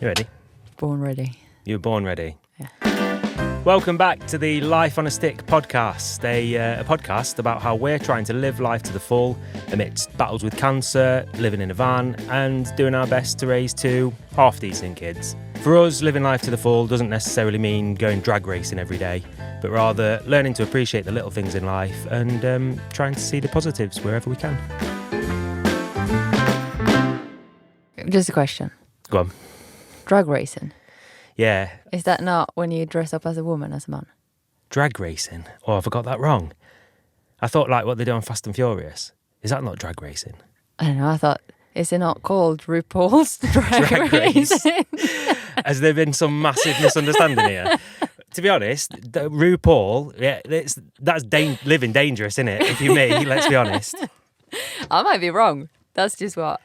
You ready? Born ready. You were born ready. Yeah. Welcome back to the Life on a Stick podcast, a podcast about how we're trying to live life to the full amidst battles with cancer, living in a van, and doing our best to raise two half-decent kids. For us, living life to the full doesn't necessarily mean going drag racing every day, but rather learning to appreciate the little things in life and trying to see the positives wherever we can. Just a question. Go on. Drag racing. Yeah. Is that not when you dress up as a woman, as a man? Drag racing? Oh, have I got that wrong? I thought like what they do on Fast and Furious. Is that not drag racing? I don't know. I thought, is it not called RuPaul's Drag Racing? Has there been some massive misunderstanding here? To be honest, RuPaul, yeah, that's living dangerous, isn't it? If you me, let's be honest. I might be wrong. That's just what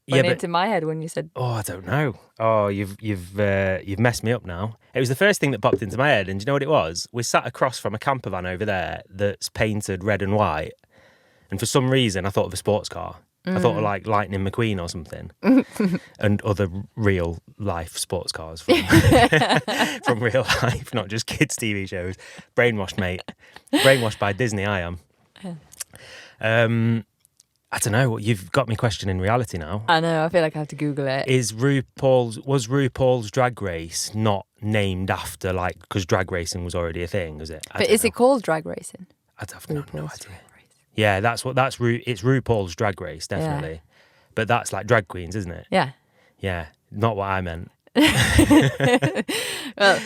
went into my head when you said. Oh, I don't know. Oh, you've messed me up now. It was the first thing that popped into my head, and do you know what it was? We sat across from a camper van over there that's painted red and white, and for some reason I thought of a sports car. I thought of like Lightning McQueen or something, and other real life sports cars from, from real life, not just kids' TV shows. Brainwashed, mate. Brainwashed by Disney, I am. I don't know. You've got me questioning reality now. I know. I feel like I have to Google it. Was RuPaul's Drag Race not named after because drag racing was already a thing? Is it? But is it called drag racing? I have no idea. Yeah, it's RuPaul's Drag Race, definitely. Yeah. But that's like drag queens, isn't it? Yeah. Yeah, not what I meant. Well,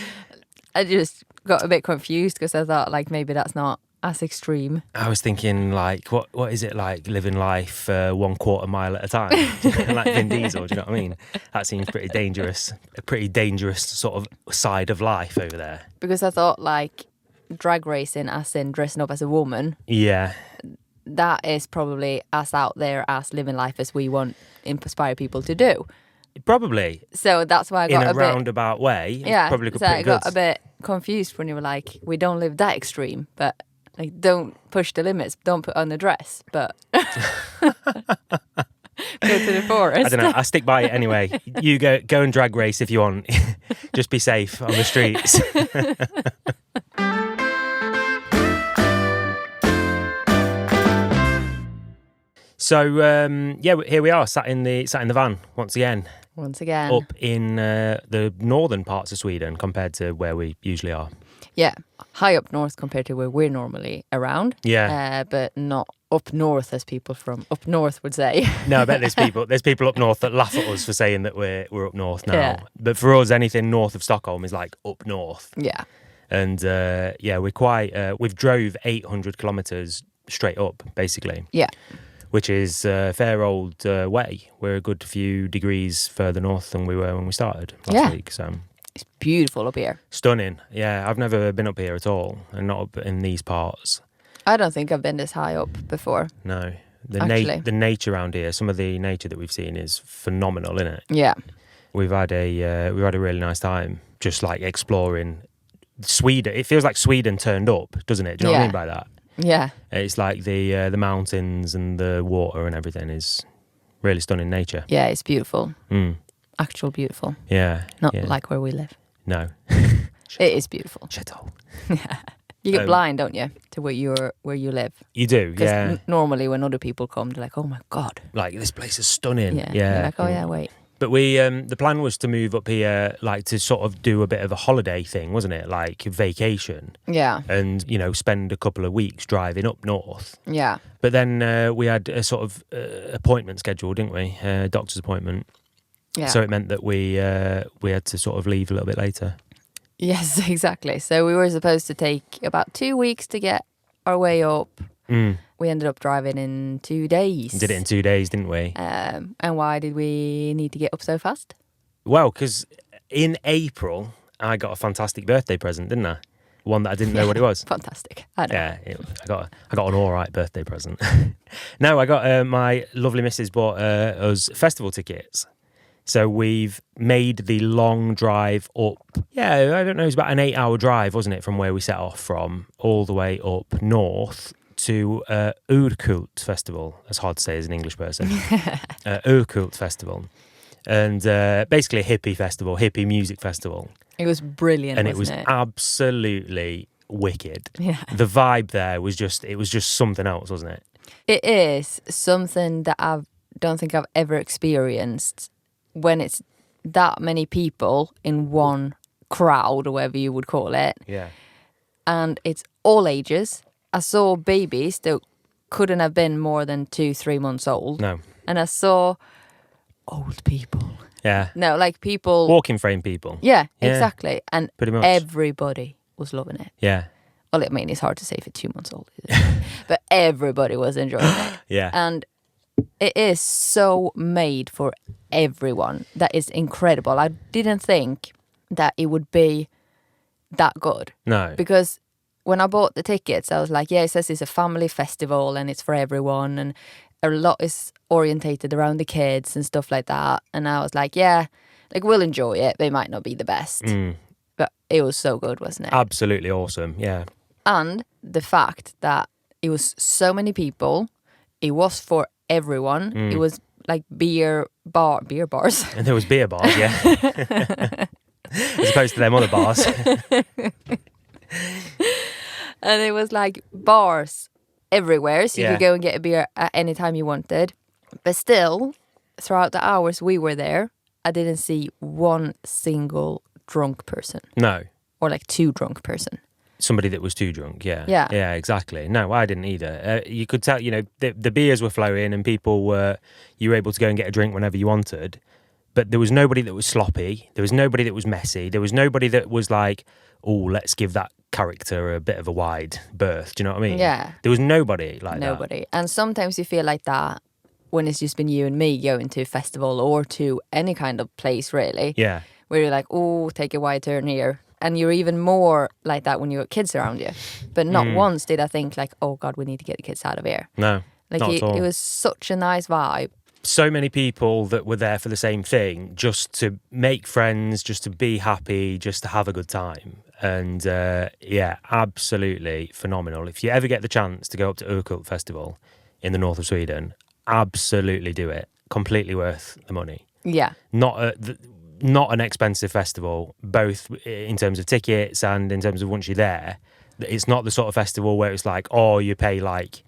I just got a bit confused because I thought maybe that's not as extreme. I was thinking what is it like living life 1/4 mile at a time? Like Vin Diesel, do you know what I mean? That seems pretty dangerous. A pretty dangerous sort of side of life over there. Because I thought drag racing as in dressing up as a woman. Yeah. That is probably as out there as living life as we want inspire people to do. Probably. So that's why I got in a roundabout way. Yeah. Probably so I got a bit confused when you were like, we don't live that extreme, but don't push the limits. Don't put on the dress, but go to the forest. I don't know. I stick by it anyway. You go and drag race if you want. Just be safe on the streets. So here we are, sat in the van once again. Up in the northern parts of Sweden compared to where we usually are. Yeah, high up north compared to where we're normally around. Yeah, but not up north as people from up north would say. No, I bet there's people up north that laugh at us for saying that we're up north now. Yeah. But for us, anything north of Stockholm is like up north. Yeah, and we're quite. We've drove 800 kilometres straight up, basically. Yeah. Which is a fair old way. We're a good few degrees further north than we were when we started last week. So it's beautiful up here. Stunning. Yeah, I've never been up here at all, and not up in these parts. I don't think I've been this high up before. No. The nature around here, some of the nature that we've seen is phenomenal, isn't it? Yeah. We've had a really nice time just exploring Sweden. It feels like Sweden turned up, doesn't it? Do you know what I mean by that? Yeah. It's like the mountains and the water and everything is really stunning nature. Yeah, it's beautiful. Actual beautiful. Yeah. Not like where we live. No. It is beautiful. Chateau. Yeah. You get blind, don't you, to where you live? You do, yeah. Because normally when other people come, they're like, oh my God. This place is stunning. Yeah. You're like, oh yeah, wait. But we, the plan was to move up here, to sort of do a bit of a holiday thing, wasn't it? Like vacation. Yeah. And, spend a couple of weeks driving up north. Yeah. But then we had a sort of appointment scheduled, didn't we? Doctor's appointment. Yeah. So it meant that we had to sort of leave a little bit later. Yes, exactly. So we were supposed to take about 2 weeks to get our way up. We ended up driving in 2 days. Did it in 2 days, didn't we? And why did we need to get up so fast? Well, because in April, I got a fantastic birthday present, didn't I? One that I didn't know what it was. Fantastic. I know. Yeah, I got an all right birthday present. No, I got my lovely missus bought us festival tickets. So we've made the long drive up. Yeah, I don't know, it's about an 8-hour drive, wasn't it, from where we set off from, all the way up north to Urkult Festival. That's hard to say as an English person. Urkult Festival. and basically a hippie festival, hippie music festival. It was brilliant, And it was wasn't it? absolutely wicked. Yeah. The vibe there was just something else, wasn't it? It is something that I don't think I've ever experienced when it's that many people in one crowd or whatever you would call it. Yeah. And it's all ages. I saw babies that couldn't have been more than 2-3 months old. No. And I saw old people. Yeah. No, like people. Walking frame people. Yeah, Yeah. exactly. And Pretty much. everybody was loving it. Yeah. Well, I mean, it's hard to say for 2 months old, but everybody was enjoying it. Yeah. And it is so made for everyone. That is incredible. I didn't think that it would be that good. No. Because when I bought the tickets, I was like, yeah, it says it's a family festival and it's for everyone. And a lot is orientated around the kids and stuff like that. And I was like, yeah, like we'll enjoy it. They might not be the best. But it was so good, wasn't it? Absolutely awesome. Yeah. And the fact that it was so many people, it was for everyone. It was like beer bars. And there was beer bars, yeah. As opposed to them other bars. And it was like bars everywhere. So you Yeah. could go and get a beer at any time you wanted. But still, throughout the hours we were there, I didn't see one single drunk person. No. Or like too drunk person. Somebody that was too drunk, yeah. Yeah. Yeah, exactly. No, I didn't either. You could tell, the beers were flowing and you were able to go and get a drink whenever you wanted. But there was nobody that was sloppy. There was nobody that was messy. There was nobody that was like, oh, let's give that character a bit of a wide berth. Do you know what I mean? Yeah. There was nobody like that. Nobody. And sometimes you feel like that when it's just been you and me going to a festival or to any kind of place, really. Yeah. Where you're like, oh, take a wide turn here. And you're even more like that when you got kids around you. But not once did I think like, oh God, we need to get the kids out of here. No, Like not at all. it was such a nice vibe. So many people that were there for the same thing, just to make friends, just to be happy, just to have a good time. And yeah, absolutely phenomenal. If you ever get the chance to go up to Urkult Festival in the north of Sweden, absolutely do it. Completely worth the money. Yeah. Not an expensive festival, both in terms of tickets and in terms of once you're there. It's not the sort of festival where it's like, oh, you pay like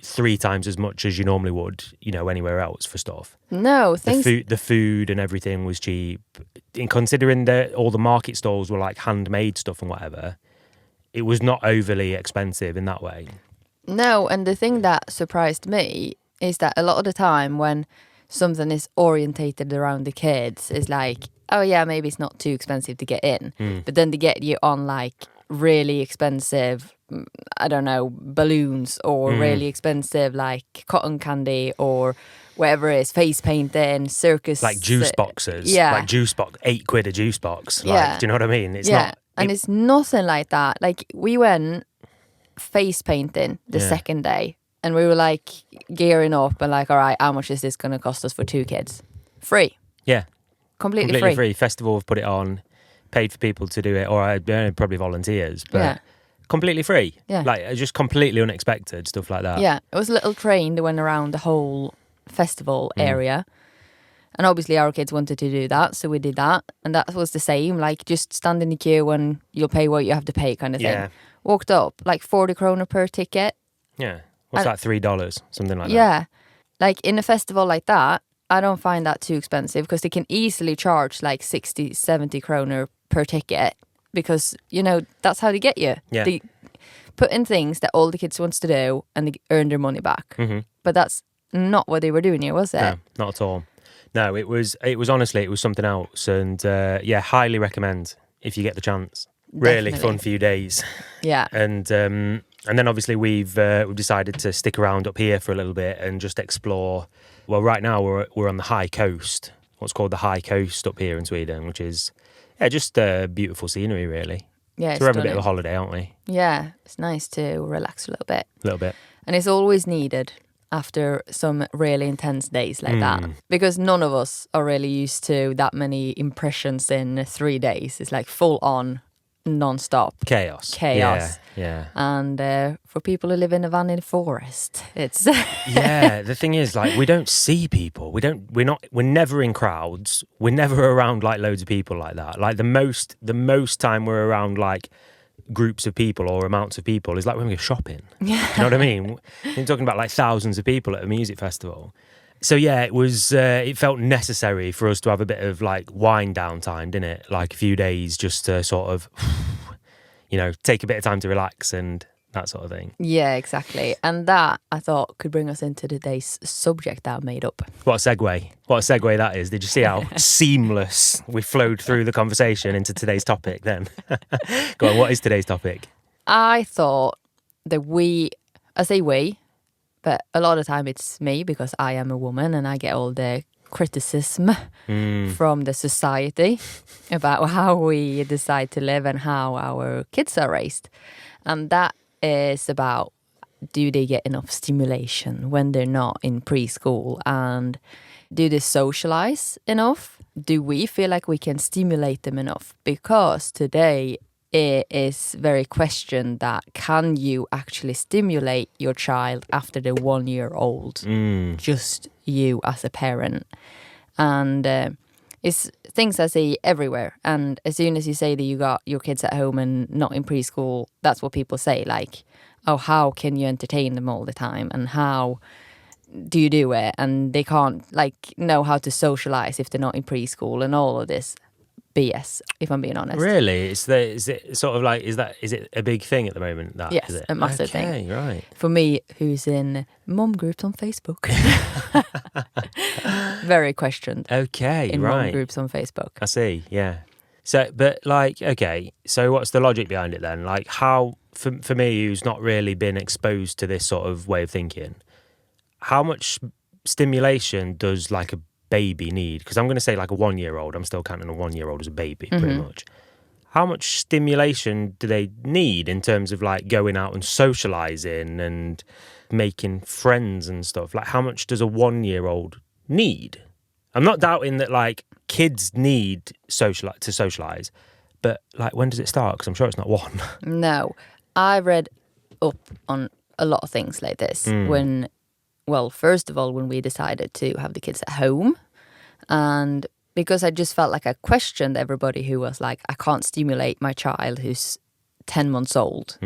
3 times as much as you normally would, anywhere else for stuff. No, things. The food and everything was cheap. In considering that all the market stalls were like handmade stuff and whatever, it was not overly expensive in that way. No, and the thing that surprised me is that a lot of the time when something is orientated around the kids, is like, oh yeah, maybe it's not too expensive to get in. But then they get you on like really expensive, I don't know, balloons or really expensive like cotton candy or whatever it is, face painting, circus. Like juice boxes. Yeah. Like juice box, £8 a juice box. Like, Yeah. do you know what I mean? It's yeah. not. And it's nothing like that. Like we went face painting the Yeah. second day and we were like gearing up and like, all right, how much is this going to cost us for 2 kids? Free. Yeah. Completely free. Festival have put it on, paid for people to do it, or probably volunteers, but Yeah. completely free. Yeah. Like just completely unexpected stuff like that. Yeah, it was a little train that went around the whole festival area. And obviously our kids wanted to do that, so we did that. And that was the same, like just stand in the queue and you'll pay what you have to pay kind of thing. Yeah. Walked up, like 40 kroner per ticket. Yeah. What's that, $3? Something like that. Yeah. Like in a festival like that, I don't find that too expensive because they can easily charge like 60, 70 kroner per ticket because, that's how they get you. Yeah. They put in things that all the kids wants to do and they earn their money back. Mm-hmm. But that's not what they were doing here, was it? No, not at all. No, it was honestly, it was something else. And yeah, highly recommend if you get the chance. Really Definitely. fun few days. Yeah. And then obviously we've decided to stick around up here for a little bit and just explore. Well, right now we're on the high coast, what's called the high coast up here in Sweden, which is just beautiful scenery, really. Yeah, So we're having a bit of a holiday, aren't we? Yeah, it's nice to relax a little bit. A little bit. And it's always needed after some really intense days like that. Because none of us are really used to that many impressions in 3 days. It's like full on non-stop chaos. Yeah. And for people who live in a van in the forest, it's Yeah, the thing is, like, we don't see people. We're never in crowds. We're never around like loads of people like that. Like the most time we're around like groups of people or amounts of people is like when we go shopping. Do you know what I mean? We're talking about like thousands of people at a music festival. So yeah, it felt necessary for us to have a bit of like wind down time, didn't it? Like a few days just to sort of, take a bit of time to relax and that sort of thing. Yeah, exactly. And that, I thought, could bring us into today's subject that I made up. What a segue that is. Did you see how seamless we flowed through the conversation into today's topic then? Go on, what is today's topic? I thought that I say we, but a lot of the time it's me because I am a woman and I get all the criticism from the society about how we decide to live and how our kids are raised. And that is about, do they get enough stimulation when they're not in preschool, and do they socialize enough? Do we feel like we can stimulate them enough? Because today it is very questioned that can you actually stimulate your child after they're 1 year old? Just you as a parent. And it's things I see everywhere. And as soon as you say that you got your kids at home and not in preschool, that's what people say. Like, oh, how can you entertain them all the time? And how do you do it? And they can't know how to socialize if they're not in preschool and all of this BS, if I'm being honest. Really? Is it sort of like, is it a big thing at the moment? That yes, is it? A massive thing. Okay, right. For me, who's in mum groups on Facebook. Very questioned. Okay, in right. mum groups on Facebook. I see, yeah. So, but okay, so what's the logic behind it then? Like how, for me, who's not really been exposed to this sort of way of thinking, how much stimulation does like a baby need? Because I'm going to say like a 1 year old. I'm still counting a 1 year old as a baby, pretty much. How much stimulation do they need in terms of like going out and socializing and making friends and stuff? Like how much does a 1 year old need? I'm not doubting that like kids need to socialize, but like when does it start? Because I'm sure it's not one. No, I read up on a lot of things like this first of all, when we decided to have the kids at home, and because I just felt like I questioned everybody who was like, I can't stimulate my child who's 10 months old.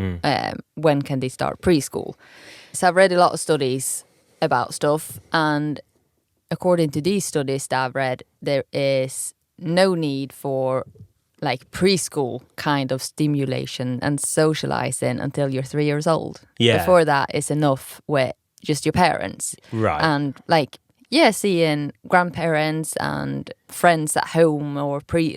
When can they start preschool? So I've read a lot of studies about stuff, and according to these studies that I've read, there is no need for like preschool kind of stimulation and socializing until you're 3 years old. Yeah. Before that is enough with just your parents. Right. And seeing grandparents and friends at home or play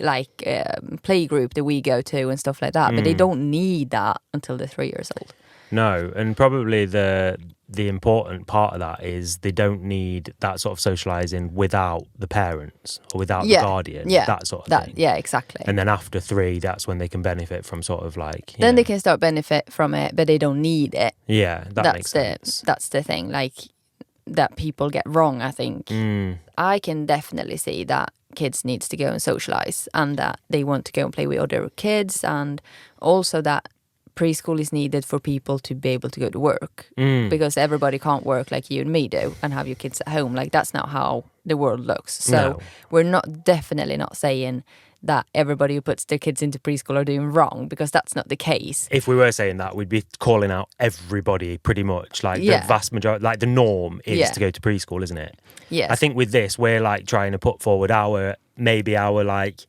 group that we go to and stuff like that. But they don't need that until they're 3 years old. No, and probably the important part of that is they don't need that sort of socialising without the parents or without the guardian, that sort of thing. Yeah, exactly. And then after 3, that's when they can benefit from sort of like... Then they can start benefit from it, but they don't need it. Yeah, that makes sense. That's the thing, that people get wrong, I think. I can definitely see that kids needs to go and socialise and that they want to go and play with other kids, and also that preschool is needed for people to be able to go to work because everybody can't work like you and me do and have your kids at home. Like that's not how the world looks. So we're definitely not saying that everybody who puts their kids into preschool are doing wrong, because that's not the case. If we were saying that, we'd be calling out everybody pretty much. Like the vast majority, like the norm is to go to preschool, isn't it? Yes. I think with this, we're like trying to put forward our like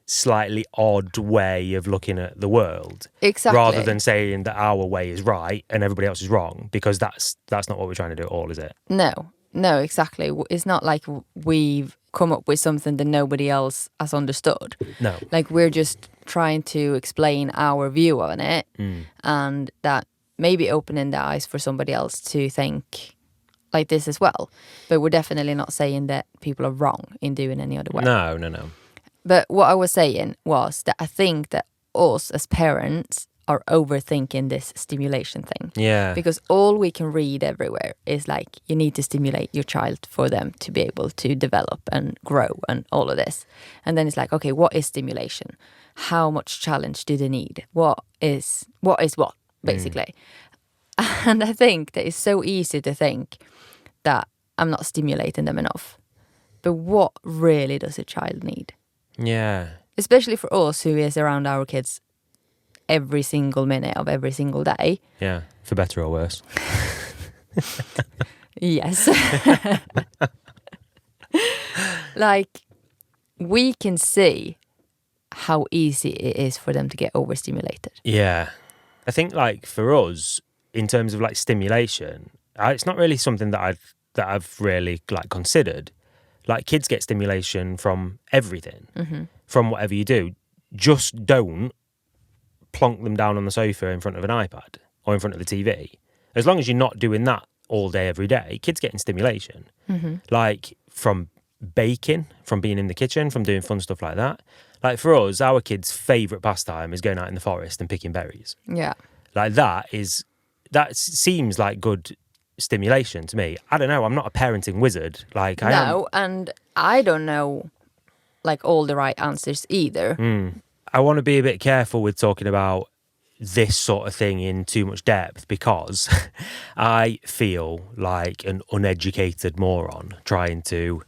slightly odd way of looking at the world. Exactly. Rather than saying that our way is right and everybody else is wrong, because that's not what we're trying to do at all, is it? No, exactly. It's not like we've come up with something that nobody else has understood. No. Like we're just trying to explain our view on it, and that maybe opening the eyes for somebody else to think like this as well. But we're definitely not saying that people are wrong in doing any other way. No. But what I was saying was that I think that us as parents are overthinking this stimulation thing. Yeah. Because all we can read everywhere is like, you need to stimulate your child for them to be able to develop and grow and all of this. And then it's like, okay, what is stimulation? How much challenge do they need? What is what, basically? And I think that it's so easy to think that I'm not stimulating them enough. But what really does a child need? Yeah. Especially for us who is around our kids every single minute of every single day. Yeah. For better or worse. Yes. Like, we can see how easy it is for them to get overstimulated. Yeah. I think like for us, in terms of like stimulation, it's not really something that I've really like considered. Like kids get stimulation from everything, from whatever you do. Just don't plonk them down on the sofa in front of an iPad or in front of the TV. As long as you're not doing that all day, every day, kids getting stimulation. Like from baking, from being in the kitchen, from doing fun stuff like that. Like for us, our kids' favourite pastime is going out in the forest and picking berries. Yeah. Like that seems like good stimulation to me. I don't know. I'm not a parenting wizard. Like I am. No, and I don't know like all the right answers either. I want to be a bit careful with talking about this sort of thing in too much depth because I feel like an uneducated moron trying to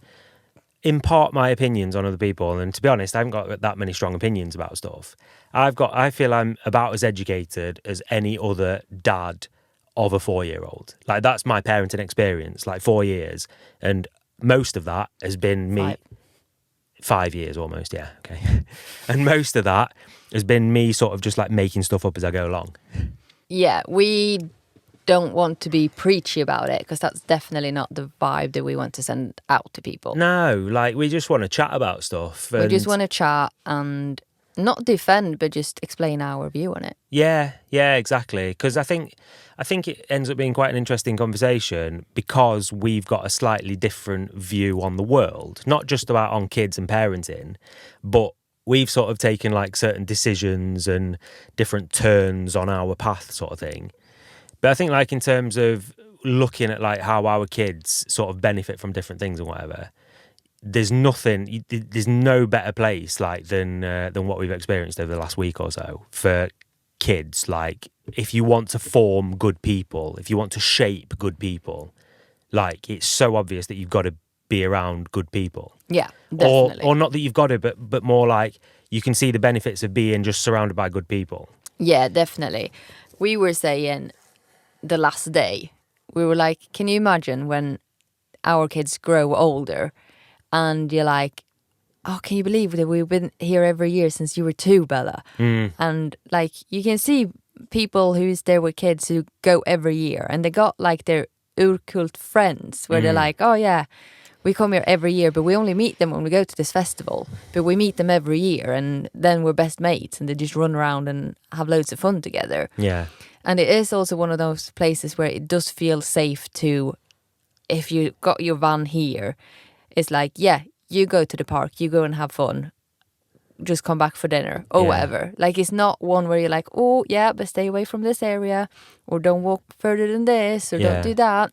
impart my opinions on other people. And to be honest, I haven't got that many strong opinions about stuff. I feel I'm about as educated as any other dad of a 4-year-old. Like that's my parenting experience, like 4 years. And most of that has been me. 5 years almost, yeah, okay. And most of that has been me sort of just like making stuff up as I go along. Yeah, we don't want to be preachy about it because that's definitely not the vibe that we want to send out to people. No, like we just want to chat about stuff. We just want to chat and not defend, but just explain our view on it. Yeah, exactly. Because I think it ends up being quite an interesting conversation because we've got a slightly different view on the world, not just about on kids and parenting, but we've sort of taken like certain decisions and different turns on our path sort of thing. But I think like in terms of looking at like how our kids sort of benefit from different things and whatever, there's no better place like than what we've experienced over the last week or so for kids. Like if you want to form good people, if you want to shape good people, like it's so obvious that you've got to be around good people. Yeah, definitely. Or not that you've got to, but more like you can see the benefits of being just surrounded by good people. Yeah, definitely. We were saying the last day, we were like, can you imagine when our kids grow older and you're like, oh, can you believe that we've been here every year since you were 2, Bella? And like you can see people who's there with kids who go every year and they got like their Urkult friends where they're like, oh yeah, we come here every year, but we only meet them when we go to this festival. But we meet them every year and then we're best mates and they just run around and have loads of fun together. Yeah. And it is also one of those places where it does feel safe to, if you got your van here, it's like, yeah, you go to the park, you go and have fun, just come back for dinner or whatever. Like it's not one where you're like, oh yeah, but stay away from this area or don't walk further than this or don't do that.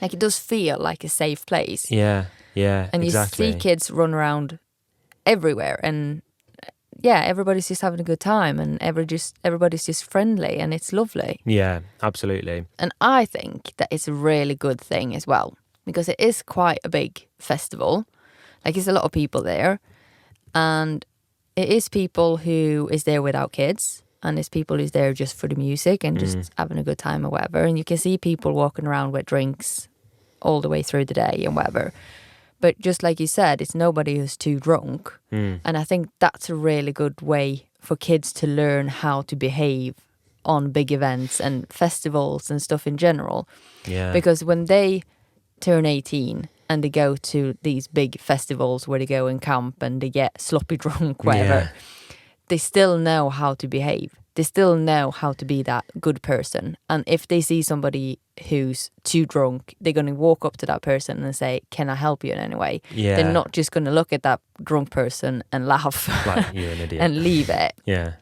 Like it does feel like a safe place. Yeah, and exactly. You see kids run around everywhere and yeah, everybody's just having a good time and everybody's just friendly and it's lovely. Yeah, absolutely. And I think that it's a really good thing as well because it is quite a big festival. Like it's a lot of people there and it is people who is there without kids and it's people who's there just for the music and just having a good time or whatever. And you can see people walking around with drinks all the way through the day and whatever. But just like you said, it's nobody who's too drunk. And I think that's a really good way for kids to learn how to behave on big events and festivals and stuff in general. Yeah. Because when they turn 18 and they go to these big festivals where they go and camp and they get sloppy drunk, whatever, they still know how to behave. They still know how to be that good person. And if they see somebody who's too drunk, they're going to walk up to that person and say, can I help you in any way? Yeah. They're not just going to look at that drunk person and laugh like you're an idiot and leave it. Yeah.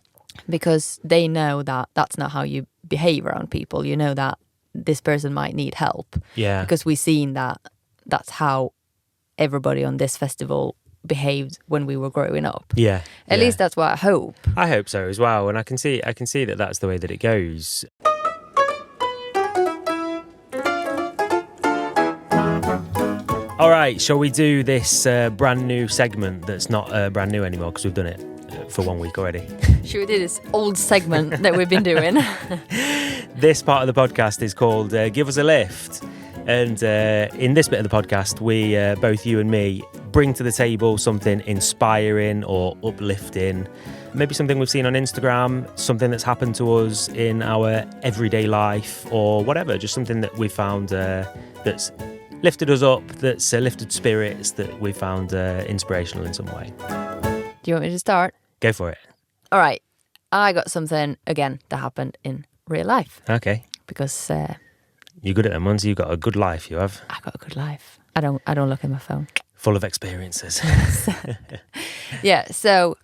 because they know that that's not how you behave around people. You know that this person might need help. Yeah. Because we've seen that that's how everybody on this festival behaved when we were growing up. Yeah. At least that's what I hope. I hope so as well. And I can see that that's the way that it goes. All right, shall we do this brand new segment that's not brand new anymore because we've done it for 1 week already? Should we do this old segment that we've been doing? This part of the podcast is called Give Us a Lift. And in this bit of the podcast, we, both you and me, bring to the table something inspiring or uplifting. Maybe something we've seen on Instagram, something that's happened to us in our everyday life or whatever. Just something that we found that's lifted us up, that's lifted spirits, that we found inspirational in some way. Do you want me to start? Go for it. All right. I got something, again, that happened in real life. Okay. Because you're good at them ones. You've got a good life, you have. I got a good life. I don't look at my phone. Full of experiences. Yeah, so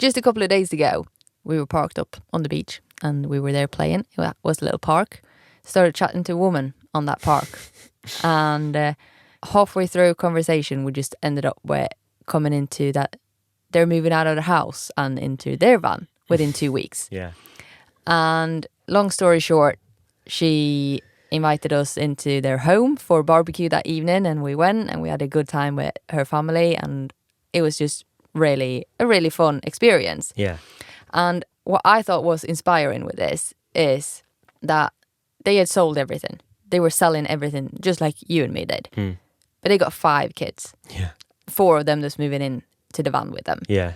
just a couple of days ago, we were parked up on the beach and we were there playing. It was a little park. Started chatting to a woman on that park. And halfway through a conversation, we just ended up with coming into that they're moving out of the house and into their van within 2 weeks. Yeah. And long story short, she invited us into their home for a barbecue that evening, and we went and we had a good time with her family, and it was just a really fun experience. Yeah. And what I thought was inspiring with this is that they had sold everything. They were selling everything just like you and me did. But they got 5 kids. Yeah. 4 of them just moving in to the van with them. Yeah.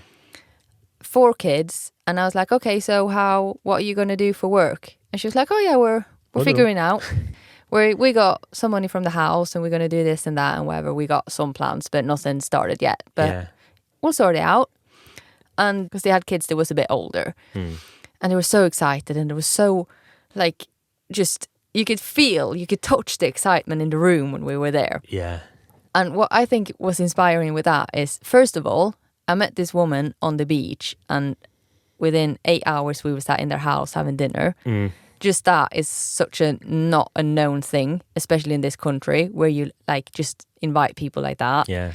4 kids. And I was like, okay, so what are you going to do for work? And she was like, oh yeah, we're figuring out. We got some money from the house and we're going to do this and that and whatever. We got some plans, but nothing started yet. But we'll sort it out. And because they had kids that was a bit older. And they were so excited and it was so like just, you could touch the excitement in the room when we were there. Yeah. And what I think was inspiring with that is, first of all, I met this woman on the beach and within 8 hours we were sat in their house having dinner. Just that is such a not a known thing, especially in this country where you like just invite people like that. Yeah.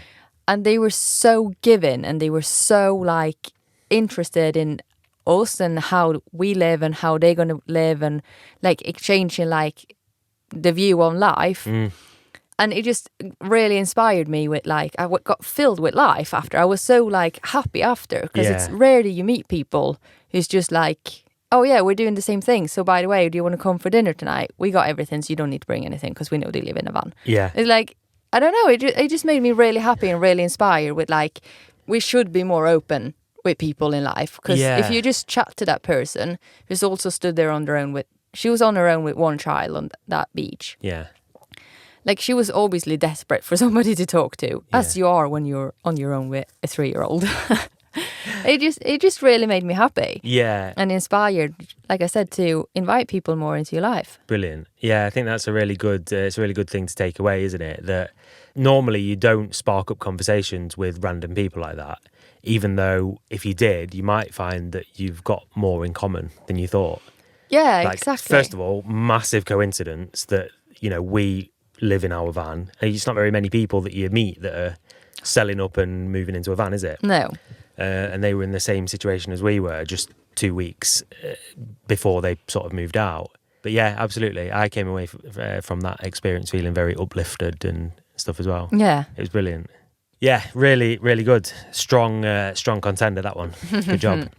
And they were so giving and they were so like interested in us and how we live and how they're going to live and like exchanging like the view on life. And it just really inspired me with like, I got filled with life after. I was so like happy after because it's rare that you meet people who's just like, oh yeah, we're doing the same thing. So by the way, do you want to come for dinner tonight? We got everything, so you don't need to bring anything because we know they live in a van. Yeah. It's like, I don't know, it just made me really happy and really inspired with like, we should be more open with people in life. Because if you just chat to that person who's also stood there on their own she was on her own with 1 child on that beach. Yeah. Like she was obviously desperate for somebody to talk to, as you are when you're on your own with a 3-year-old. It just really made me happy. Yeah. And inspired, like I said, to invite people more into your life. Brilliant. Yeah, I think that's a really good thing to take away, isn't it? That normally you don't spark up conversations with random people like that. Even though if you did, you might find that you've got more in common than you thought. Yeah, like, exactly. First of all, massive coincidence that, we live in our van. It's not very many people that you meet that are selling up and moving into a van, is it? No. And they were in the same situation as we were just 2 weeks before they sort of moved out. But yeah, absolutely. I came away from that experience feeling very uplifted and stuff as well. Yeah. It was brilliant. Yeah, really, really good. Strong contender, that one. Good job.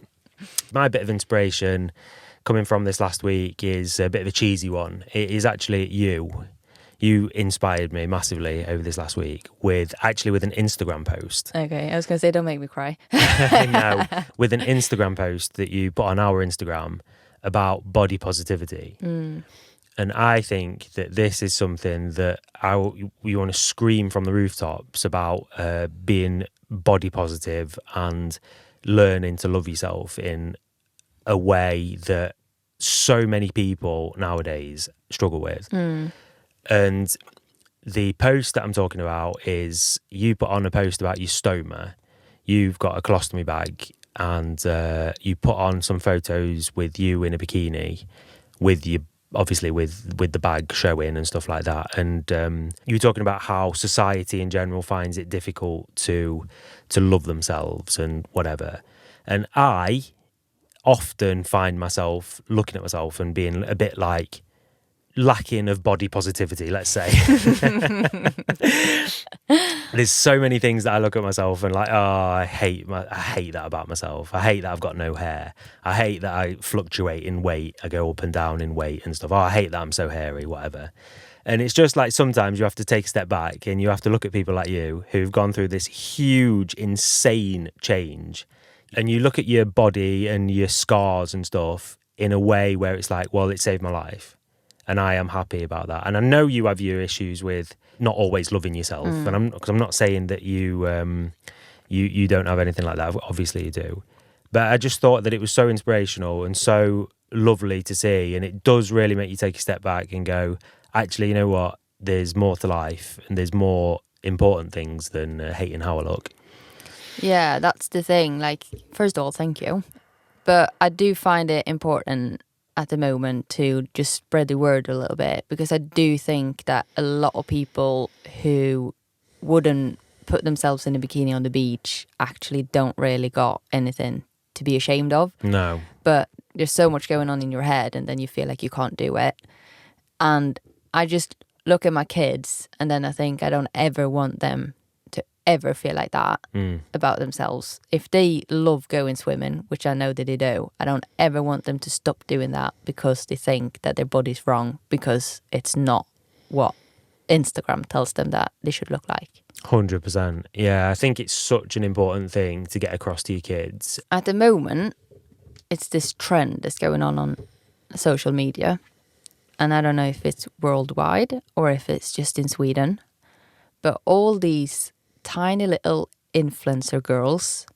My bit of inspiration coming from this last week is a bit of a cheesy one. It is actually you. You inspired me massively over this last week with an Instagram post. Okay, I was going to say, don't make me cry. No, with an Instagram post that you put on our Instagram about body positivity. And I think that this is something that we want to scream from the rooftops about being body positive and learning to love yourself in a way that so many people nowadays struggle with. And the post that I'm talking about is you put on a post about your stoma. You've got a colostomy bag and you put on some photos with you in a bikini, with your obviously with the bag showing and stuff like that, and you were talking about how society in general finds it difficult to love themselves and whatever, and I often find myself looking at myself and being a bit like lacking of body positivity, let's say. There's so many things that I look at myself and like, oh, I hate that about myself. I hate that I've got no hair. I hate that I fluctuate in weight. I go up and down in weight and stuff. Oh, I hate that I'm so hairy, whatever. And it's just like sometimes you have to take a step back and you have to look at people like you who've gone through this huge, insane change. And you look at your body and your scars and stuff in a way where it's like, well, it saved my life. And I am happy about that. And I know you have your issues with not always loving yourself. And I'm not saying that you you don't have anything like that. Obviously you do. But I just thought that it was so inspirational and so lovely to see. And it does really make you take a step back and go, actually, you know what? There's more to life and there's more important things than hating how I look. Yeah, that's the thing. Like, first of all, thank you. But I do find it important at the moment to just spread the word a little bit, because I do think that a lot of people who wouldn't put themselves in a bikini on the beach actually don't really got anything to be ashamed of. No. But there's so much going on in your head and then you feel like you can't do it. And I just look at my kids and then I think I don't ever want them to ever feel like that about themselves. If they love going swimming, which I know that they do, I don't ever want them to stop doing that because they think that their body's wrong because it's not what Instagram tells them that they should look like. 100%. Yeah, I think it's such an important thing to get across to your kids. At the moment, it's this trend that's going on social media. And I don't know if it's worldwide or if it's just in Sweden. But all these tiny little influencer girls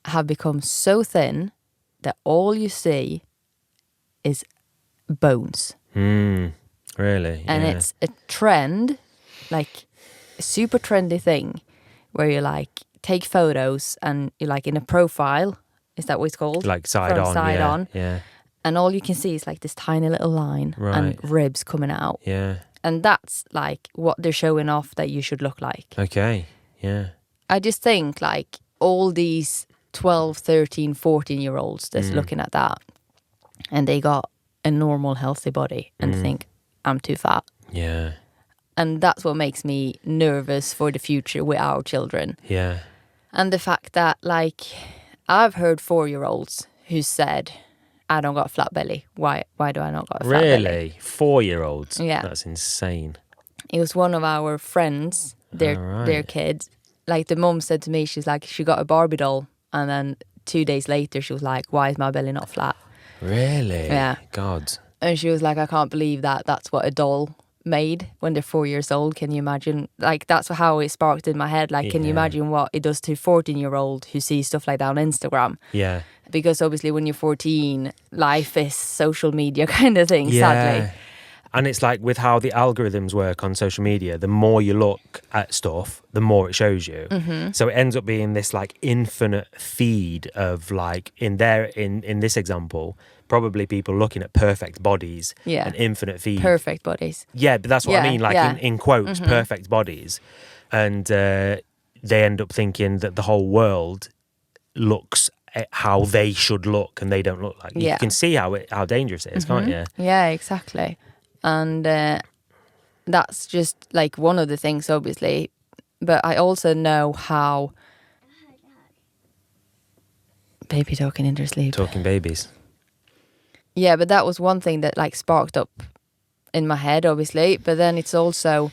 have become so thin that all you see is bones. Really? And yeah. it's a trend, like a super trendy thing where you like take photos and you like in a profile, is that what it's called? Like side From on. side yeah, on. Yeah. And all you can see is like this tiny little line and ribs coming out. Yeah. And that's like what they're showing off that you should look like. Okay. Yeah. I just think like all these 12, 13, 14-year-olds that's looking at that and they got a normal, healthy body and think, I'm too fat. Yeah. And that's what makes me nervous for the future with our children. Yeah. And the fact that like I've heard 4-year-olds who said, I don't got a flat belly. Why do I not got a flat belly? Really? 4-year-olds? Yeah. That's insane. It was one of our friends, their kids. Like the mum said to me, she's like, she got a Barbie doll. And then 2 days later, she was like, why is my belly not flat? Really? Yeah. God. And she was like, I can't believe that that's what a doll made when they're 4 years old. Can you imagine? Like, that's how it sparked in my head. Like, can you imagine what it does to a 14-year-old who sees stuff like that on Instagram? Yeah. Because obviously when you're 14, life is social media kind of thing, sadly. And it's like with how the algorithms work on social media, the more you look at stuff, the more it shows you. So it ends up being this like infinite feed of like in this example, probably people looking at perfect bodies, an infinite feed. Perfect bodies. Yeah, but that's what I mean, like in quotes, perfect bodies. And they end up thinking that the whole world looks at how they should look and they don't look like. You can see how dangerous it is, can't you? Yeah, exactly. And that's just like one of the things, obviously. But I also know how... Baby talking in their sleep. Talking babies. Yeah, but that was one thing that like sparked up in my head, obviously. But then it's also...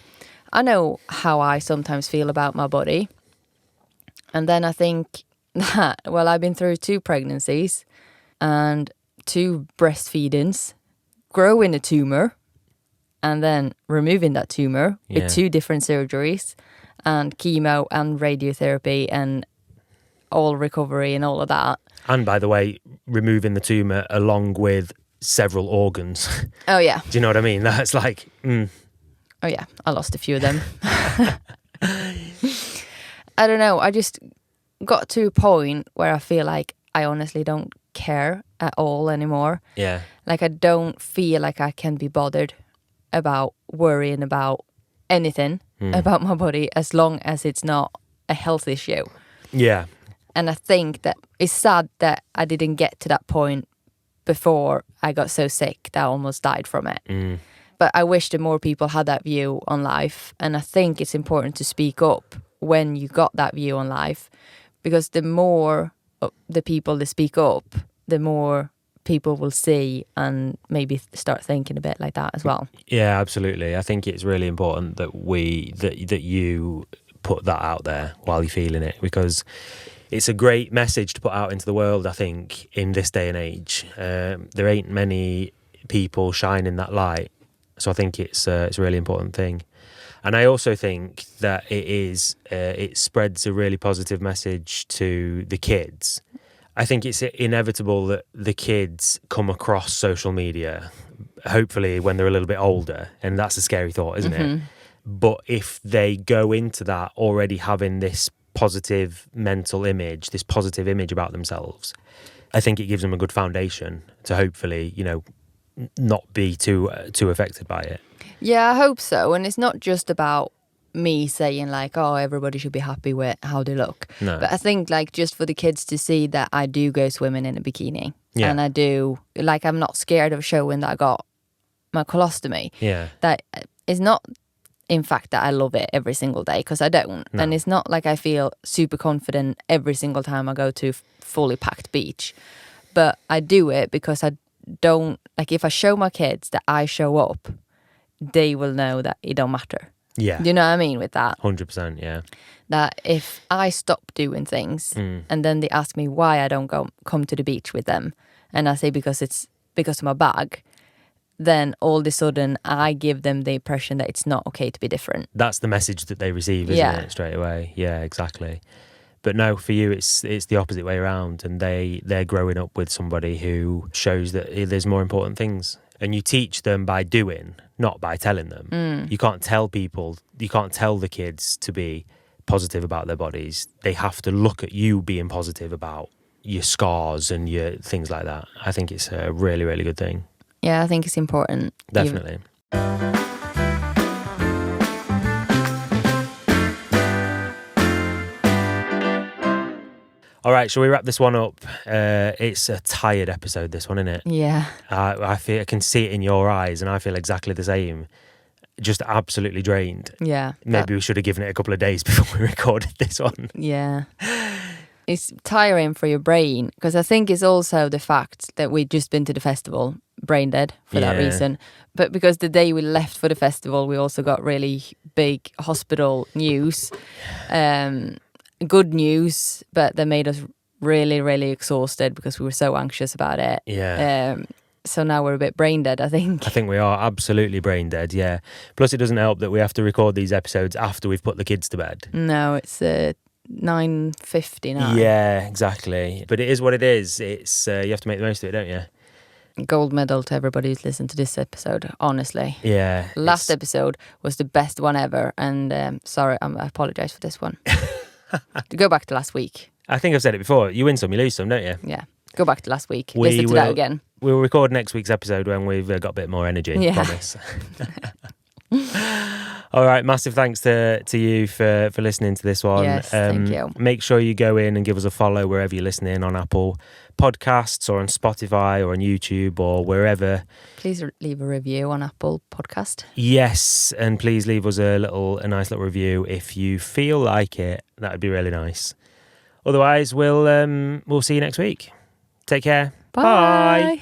I know how I sometimes feel about my body. And then I think that, well, I've been through 2 pregnancies and 2 breastfeedings, growing a tumour, and then removing that tumour with 2 different surgeries and chemo and radiotherapy and all recovery and all of that. And by the way, removing the tumour along with several organs. Oh, yeah. Do you know what I mean? That's like... Oh, yeah. I lost a few of them. I don't know. I just got to a point where I feel like I honestly don't care at all anymore. Yeah. Like I don't feel like I can be bothered about worrying about anything about my body as long as it's not a health issue. Yeah. And I think that it's sad that I didn't get to that point before I got so sick that I almost died from it. But I wish that more people had that view on life. And I think it's important to speak up when you got that view on life, because the more the people that speak up, the more people will see and maybe start thinking a bit like that as well. Yeah, absolutely. I think it's really important that that you put that out there while you're feeling it, because it's a great message to put out into the world, I think, in this day and age. There ain't many people shining that light. So I think it's a really important thing. And I also think that it spreads a really positive message to the kids. I think it's inevitable that the kids come across social media, hopefully when they're a little bit older. And that's a scary thought, isn't it? But if they go into that already having this positive mental image, this positive image about themselves, I think it gives them a good foundation to hopefully, not be too affected by it. Yeah, I hope so. And it's not just about me saying like, oh, everybody should be happy with how they look. No. But I think like just for the kids to see that I do go swimming in a bikini. Yeah. And I do, like, I'm not scared of showing that I got my colostomy. Yeah. That is not, in fact, that I love it every single day, because I don't. No. And it's not like I feel super confident every single time I go to a fully packed beach. But I do it because I don't, like, if I show my kids that I show up, they will know that it don't matter. Yeah. Do you know what I mean with that? 100%, yeah. That if I stop doing things and then they ask me why I don't come to the beach with them, and I say because it's because of my bag, then all of a sudden I give them the impression that it's not okay to be different. That's the message that they receive, isn't it, straight away? Yeah, exactly. But no, for you, it's the opposite way around, and they're growing up with somebody who shows that there's more important things. And you teach them by doing, not by telling them. You can't tell people, you can't tell the kids to be positive about their bodies. They have to look at you being positive about your scars and your things like that. I think it's a really, really good thing. Yeah, I think it's important. Definitely. All right, shall we wrap this one up? It's a tired episode, this one, isn't it? Yeah. I feel I can see it in your eyes, and I feel exactly the same. Just absolutely drained. Yeah. Maybe we should have given it a couple of days before we recorded this one. Yeah. It's tiring for your brain, because I think it's also the fact that we'd just been to the festival, brain dead for that reason. But because the day we left for the festival, we also got really big hospital news. Good news, but they made us really, really exhausted because we were so anxious about it. Yeah. So now we're a bit brain dead, I think. I think we are absolutely brain dead, yeah. Plus it doesn't help that we have to record these episodes after we've put the kids to bed. No, it's 9:50 now. Yeah, exactly. But it is what it is. It's you have to make the most of it, don't you? Gold medal to everybody who's listened to this episode, honestly. Yeah. Last episode was the best one ever, and sorry, I apologise for this one. Go back to last week. I think I've said it before. You win some, you lose some, don't you? Yeah. Go back to last week. Listen to that again. We'll record next week's episode when we've got a bit more energy, promise. All right, massive thanks to you for listening to this one. Yes, thank you. Make sure you go in and give us a follow wherever you're listening, on Apple Podcasts or on Spotify or on YouTube or wherever. Please leave a review on Apple Podcast. Yes, and please leave us a nice little review if you feel like it. That would be really nice. Otherwise, we'll see you next week. Take care. Bye.